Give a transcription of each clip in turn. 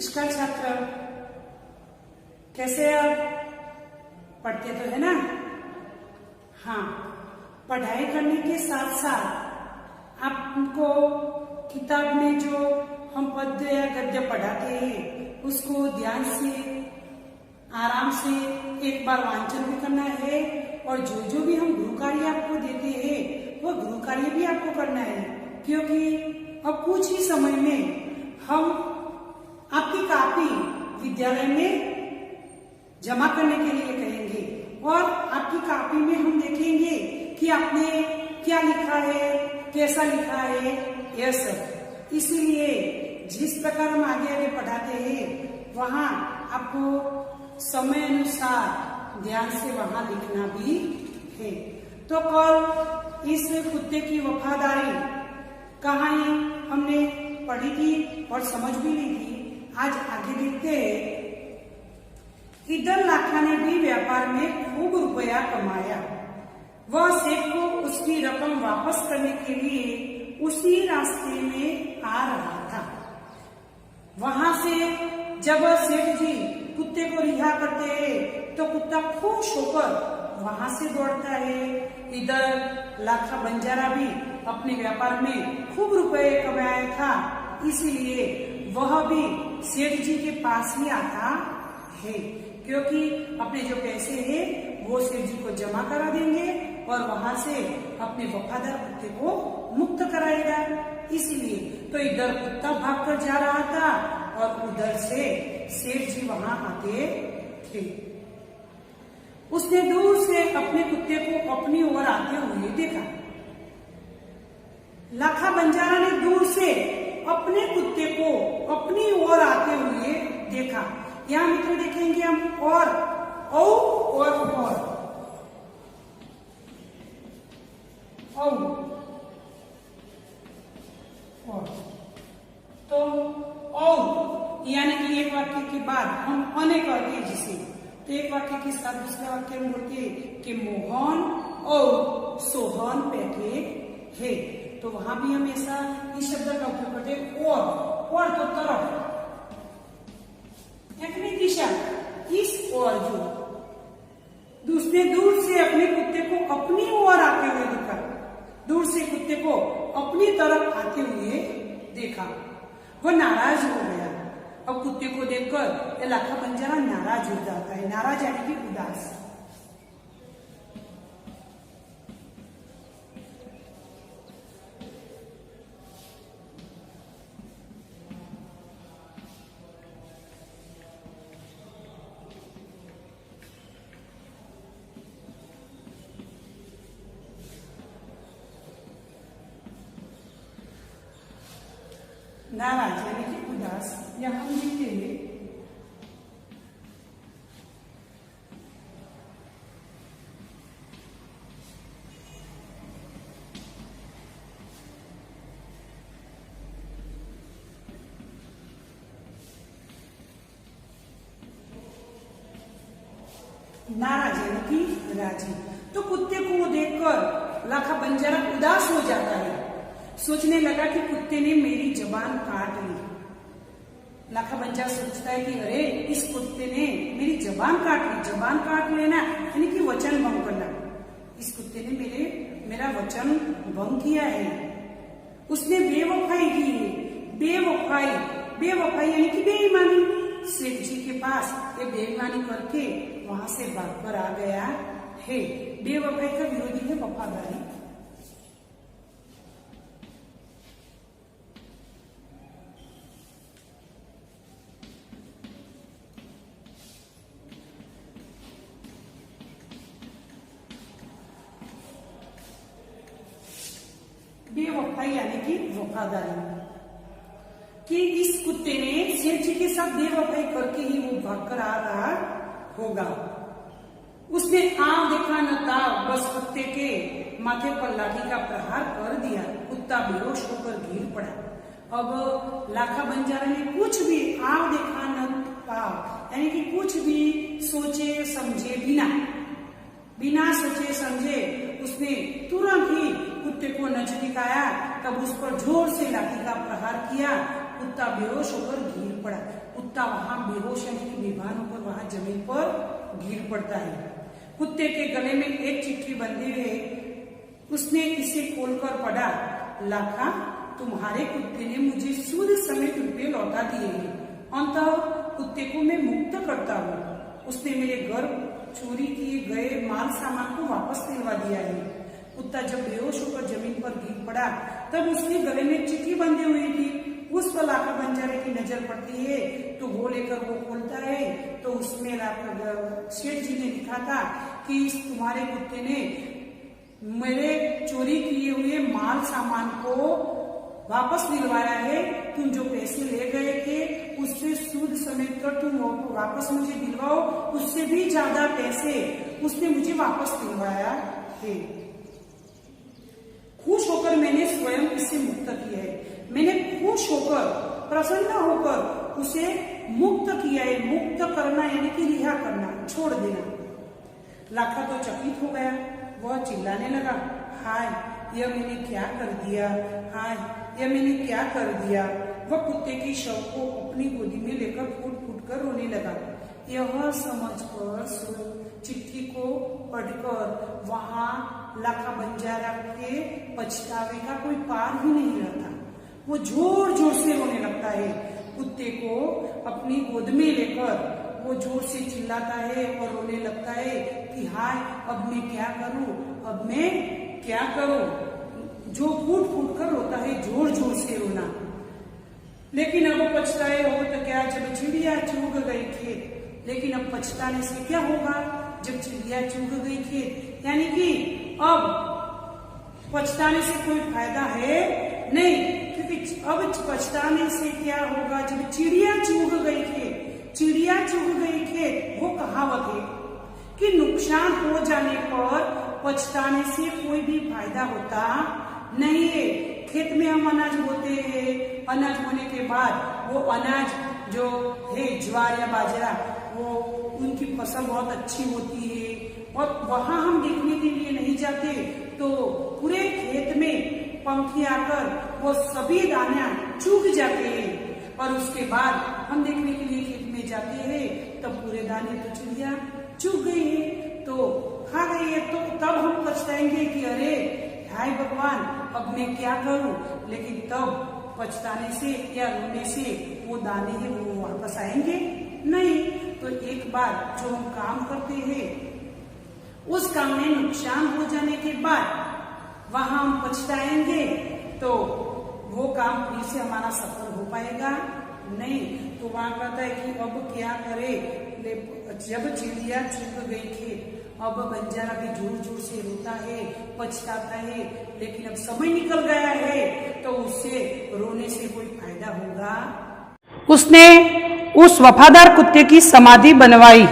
नमस्कार छात्र, कैसे आप? पढ़ते तो है ना? हाँ, पढ़ाई करने के साथ साथ आपको किताब में जो हम पद्य या गद्य पढ़ाते हैं उसको ध्यान से आराम से एक बार वांचन भी करना है और जो भी हम गृह कार्य आपको देते हैं वो गृह कार्य भी आपको करना है, क्योंकि अब कुछ ही समय में हम आपकी कॉपी विद्यालय में जमा करने के लिए कहेंगे और आपकी कॉपी में हम देखेंगे कि आपने क्या लिखा है, कैसा लिखा है, यह सब। इसीलिए जिस प्रकार हम आगे आगे पढ़ाते हैं वहाँ आपको समय अनुसार ध्यान से वहाँ लिखना भी है। तो कल इस कुत्ते की वफादारी कहानी हमने पढ़ी थी और समझ भी ली थी। आज आगे देखते हैं। इधर लाखा ने भी व्यापार में खूब रुपया कमाया। वह सेठ को उसकी रकम वापस करने के लिए उसी रास्ते में आ रहा था। वहां से जब सेठ जी कुत्ते को रिहा करते हैं तो कुत्ता खुश होकर वहां से दौड़ता है। इधर लाखा बंजारा भी अपने व्यापार में खूब रुपए कमाया था, इसीलिए वह भी सेठ जी के पास ही आता है, क्योंकि अपने जो पैसे हैं वो सेठ जी को जमा करा देंगे और वहां से अपने वफादार कुत्ते को मुक्त कराएगा। इसीलिए तो इधर कुत्ता भागकर जा रहा था और उधर से सेठ जी वहां आते थे। उसने दूर से अपने कुत्ते को अपनी ओर आते हुए देखा। लाखा बंजारा ने दूर से अपने कुत्ते को अपनी ओर आते हुए देखा। यहाँ मित्र देखेंगे हम और तो यानी कि एक वाक्य के बाद हम अनेक वाक्य जिसे तो एक वाक्य के साथ दूसरे वाक्य में बोलते हैं कि मोहन और सोहन बैठे हैं, तो वहां भी हम ऐसा इस शब्द का उपयोग करते हैं। और तो तरफ अपनी दिशा इस ओर, जो दूसरे दूर से अपने कुत्ते को अपनी ओर आते हुए देखा। दूर से कुत्ते को अपनी तरफ आते हुए देखा। वह नाराज हो गया। अब कुत्ते को देखकर लाखा बंजारा नाराज हो जाता है। नाराज यानी कि उदास। नाराज यानी कि उदास। यहां हम लिखते हैं नाराज यानी कि राजी। तो कुत्ते को देखकर लाखा बंजारा उदास हो जाता है। सोचने लगा कि कुत्ते ने मेरी जबान काट ली। लाखा बंजारा सोचता है कि अरे इस कुत्ते ने मेरी जबान काट ली। जबान काट लेना यानी कि वचन भंग करना। इस कुत्ते ने मेरा वचन भंग किया है। उसने बेवफाई की है। बेवफाई यानी कि बेईमानी। सेठ जी के पास ये बेईमानी करके वहां से भागकर आ गया है। बेवफाई का विरोधी है वफादारी। बेवफाई यानी कि वफादारी, कि इस कुत्ते ने सेठ जी के साथ बेवफाई करके ही वो भागकर आ रहा होगा। उसने आव देखा न ताव, बस कुत्ते के माथे पर लाठी का प्रहार कर दिया। कुत्ता बेहोश होकर गिर पड़ा। अब लाखा बंजारा ने कुछ भी आव देखा न ताव यानी कि कुछ भी सोचे समझे बिना सोचे समझे उसने तुरंत ही कुत्ते को नजदीक आया। तब उस पर जोर से लाठी का प्रहार किया। कुत्ता बेहोश होकर गिर पड़ा। कुत्ता वहां बेहोश यानी कि बेभान होकर वहां जमीन पर गिर पड़ता है। कुत्ते के गले में एक चिट्ठी बंधी है। उसने इसे खोलकर पढ़ा, लाखा, तुम्हारे कुत्ते ने मुझे सूद समेत रुपये लौटा दिए हैं। अंततः कुत्ते को मैं मुक्त करता हूँ। उसने मेरे घर चोरी किए गए माल सामान को वापस दिलवा दिया है। कुत्ता जब बेहोश होकर जमीन पर गिर पड़ा तब उसके गले में चिट्ठी बंधी हुई थी। उस पर लाखा बंजारे की नजर पड़ती है तो वो लेकर वो खोलता है तो उसमें सेठ जी ने लिखा था कि तुम्हारे कुत्ते ने मेरे चोरी किए हुए माल सामान को वापस दिलवाया है। तुम जो पैसे ले गए थे उससे सूद समेत कर तुम वापस मुझे दिलवाओ। उससे भी ज्यादा पैसे उसने मुझे वापस दिलवाया है। खुश होकर मैंने स्वयं इसे मुक्त किया है। मैंने खुश होकर प्रसन्न होकर उसे मुक्त किया है। मुक्त करना यानी कि रिहा करना, छोड़ देना। लाखा तो चकित हो गया। वह चिल्लाने लगा, हाय, यह मैंने क्या कर दिया, हाय, यह मैंने क्या कर दिया। वह कुत्ते की शव को अपनी गोदी में लेकर फूट फूट कर रोने लगा। यह समझकर चिट्ठी को पढ़कर वहां लाखा बंजारा के पछतावे का कोई पार ही नहीं रहता। वो जोर जोर से रोने लगता है। कुत्ते को अपनी गोद में लेकर वो जोर से चिल्लाता है और रोने लगता है कि हाय, अब मैं क्या करूं, अब मैं क्या करूं। जो फूट फूट कर रोता है, जोर जोर से रोना। लेकिन अब पछताए हो तो क्या, जब चिड़िया चुग गई खेत। लेकिन अब पछताने से क्या होगा जब चिड़िया चुग गई खेत, यानी कि अब पछताने से कोई फायदा है नहीं, क्योंकि अब पछताने से क्या होगा जब चिड़िया चुग गई खेत। चिड़िया चुग गई खेत, वो कहावत है कि नुकसान हो जाने पर पछताने से कोई भी फायदा होता नहीं है। खेत में हम अनाज बोते हैं, अनाज होने के बाद वो अनाज जो है ज्वार या बाजरा, वो उनकी फसल बहुत अच्छी होती है और वहां हम देखने के लिए नहीं जाते तो पूरे खेत में पंखी आकर वो सभी दाना चुग जाते हैं और उसके बाद हम देखने के लिए खेत में जाते हैं तब पूरे दाने तो चिड़िया चुग गई है, तो खा गई है। तो तब हम पछताएंगे कि अरे हाय भगवान, अब मैं क्या करूं। लेकिन तब पछताने से या रोने से वो दाने हैं वो वापस आएंगे नहीं। तो एक बार जो हम काम करते हैं उस काम में नुकसान हो जाने के बाद वहां हम पछताएंगे तो वो काम फिर से हमारा सफल हो पाएगा नहीं। तो वहां कहता है कि अब क्या करे, जब चिड़िया चुग गई थी अब बंजारा भी जोर जोर से रोता है, पछताता है। लेकिन अब समय निकल गया है तो उससे रोने से कोई फायदा होगा। उसने उस वफादार कुत्ते की समाधि बनवाई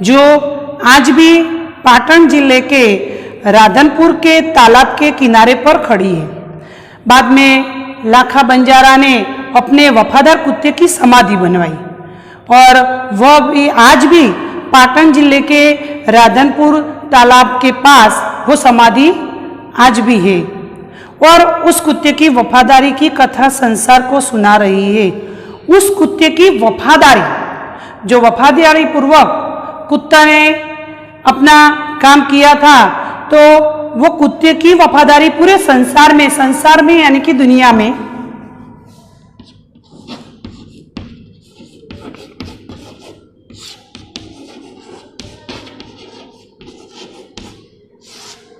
जो आज भी पाटन जिले के राधनपुर के तालाब के किनारे पर खड़ी है। बाद में लाखा बंजारा ने अपने वफादार कुत्ते की समाधि बनवाई और वह भी आज भी पाटन जिले के राधनपुर तालाब के पास वो समाधि आज भी है और उस कुत्ते की वफादारी की कथा संसार को सुना रही है। उस कुत्ते की वफादारी, जो वफादारी पूर्वक कुत्ता ने अपना काम किया था, तो वो कुत्ते की वफादारी पूरे संसार में यानी कि दुनिया में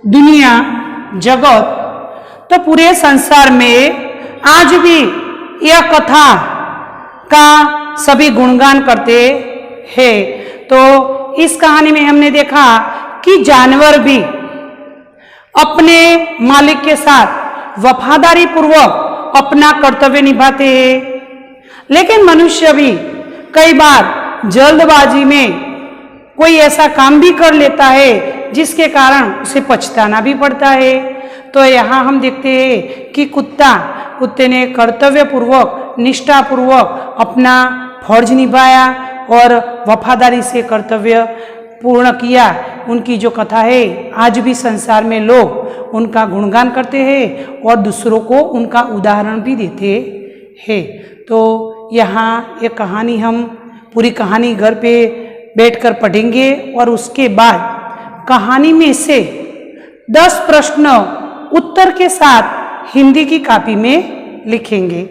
दुनिया जगत तो पूरे संसार में आज भी यह कथा का सभी गुणगान करते हैं। तो इस कहानी में हमने देखा कि जानवर भी अपने मालिक के साथ वफादारी पूर्वक अपना कर्तव्य निभाते हैं, लेकिन मनुष्य भी कई बार जल्दबाजी में कोई ऐसा काम भी कर लेता है जिसके कारण उसे पछताना भी पड़ता है। तो यहाँ हम देखते हैं कि कुत्ते ने कर्तव्य पूर्वक, निष्ठा पूर्वक अपना फर्ज निभाया और वफादारी से कर्तव्य पूर्ण किया। उनकी जो कथा है आज भी संसार में लोग उनका गुणगान करते हैं और दूसरों को उनका उदाहरण भी देते हैं। तो यहाँ ये कहानी हम पूरी कहानी घर पे बैठकर पढ़ेंगे और उसके बाद कहानी में से 10 प्रश्न उत्तर के साथ हिंदी की कॉपी में लिखेंगे।